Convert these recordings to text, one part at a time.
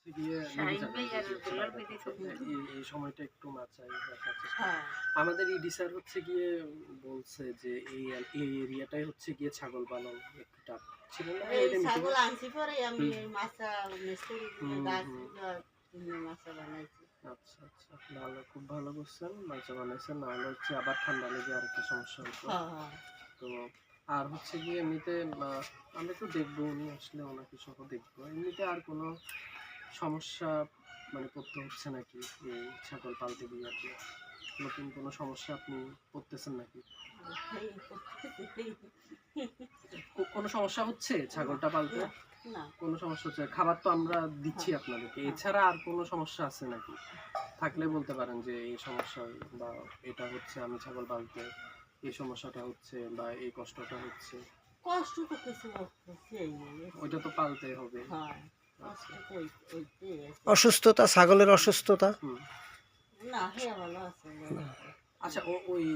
গিয়ে এই সময়টা একটু মাচাই আমাদের ইডি স্যার হচ্ছে গিয়ে বলছে যে এই এরিয়াটাই হচ্ছে গিয়ে ছাগল পালন একটু টাফ ছিল না ছাগল আনছি পরে আমি মাছা মিস্ত্রি গাছ মাছা বানাইছি। আচ্ছা আচ্ছা ভালো খুব ভালো করছেন মাছা বানাইছেন নাহলে হচ্ছে আবার ঠান্ডা লেগে আর একটা সমস্যা হতো তো আর হচ্ছে গিয়ে এমনিতে আমরা তো দেখবো উনি আসলে ওনাকে সহ দেখবো এমনিতে আর কোনো সমস্যা মানে পড়তে হচ্ছে নাকি এই ছাগল পালতে গিয়ে আপনি নতুন কোনো সমস্যা আপনি পড়তেছেন নাকি কোনো সমস্যা হচ্ছে ছাগলটা পালতে কোনো সমস্যা হচ্ছে খাবার তো আমরা দিচ্ছি আপনাদেরকে এছাড়া আর কোনো সমস্যা আছে নাকি থাকলে বলতে পারেন যে এই সমস্যা বা এটা হচ্ছে আমি ছাগল পালতে এই সমস্যাটা হচ্ছে বা এই কষ্টটা হচ্ছে কষ্ট তো কিছু ওইটা তো পালতে হবে অসুস্থতা ছাগলের অসুস্থতা আচ্ছা ওই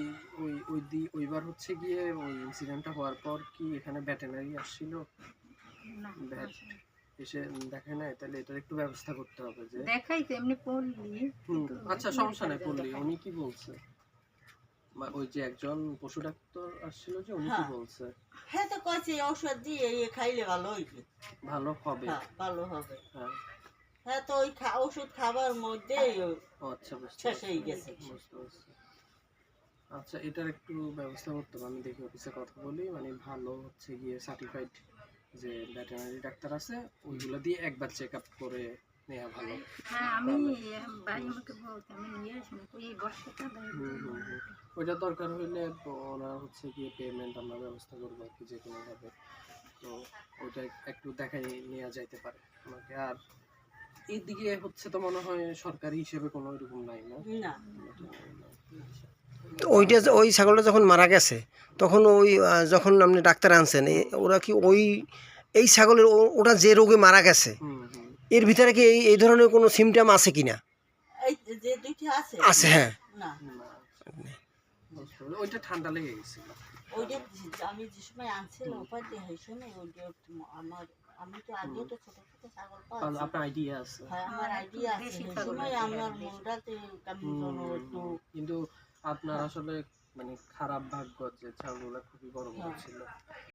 ওই ওই ওইবার হচ্ছে গিয়ে ওই ইনসিডেন্টটা হওয়ার পর কি এখানে ভেটেরিনারি আসছিল এসে দেখে নাই তাহলে এটার একটু ব্যবস্থা করতে হবে যে দেখাই তো এমনি পড়লি আচ্ছা সমস্যা নাই পড়লি উনি কি বলছে ওই যে একজন পশু ডাক্তার আসছিল যে উনি কি বলছে হ্যাঁ তো কইছে ঔষধ দিয়ে খাইলে ভালো হইবে ভালো হবে ভালো হবে হ্যাঁ হ্যাঁ তো ওই ওষুধ খাবার মধ্যেই আচ্ছা শেষ হয়ে গেছে আচ্ছা এটার একটু ব্যবস্থা করতে হবে আমি দেখি অফিসে কথা বলি মানে ভালো হচ্ছে গিয়ে সার্টিফাইড যে ভেটেরিনারি ডাক্তার আছে ওইগুলো দিয়ে একবার চেক আপ করে নেওয়া ভালো হ্যাঁ আমি ভাই আমাকে বলতে আমি নিয়ে আসবো এই বর্ষাটা ওইটা দরকার হইলে ওনার হচ্ছে গিয়ে পেমেন্ট আমরা ব্যবস্থা করবো আর কি যে কোনোভাবে তো ওইটা একটু দেখাই নেওয়া যাইতে পারে আমাকে আর এইদিকে হচ্ছে তো মনে হয় সরকারি হিসেবে কোনো এরকম নাই না ওইটা ওই ছাগলটা যখন মারা গেছে তখন ওই যখন আপনি ডাক্তার আনছেন ওরা কি ওই এই ছাগলের ওটা যে রোগে মারা গেছে এর ভিতরে কি এই ধরনের কোনো সিমটম আছে কিনা আছে হ্যাঁ ওইটা ঠান্ডা লেগে গেছিল ওইটা আমি যে সময় আনছিলাম ওপার দিয়ে হইছে না ওইটা আমার আমি তো আগে তো ছোট ছোট ছাগল পালছি আপনার আইডিয়া আছে হ্যাঁ আমার আইডিয়া আছে সেই সময় আমার মনটাতে কেমন একটু কিন্তু আপনার আসলে মানে খারাপ ভাগ্য যে ছাগলগুলো খুবই বড় বড় ছিল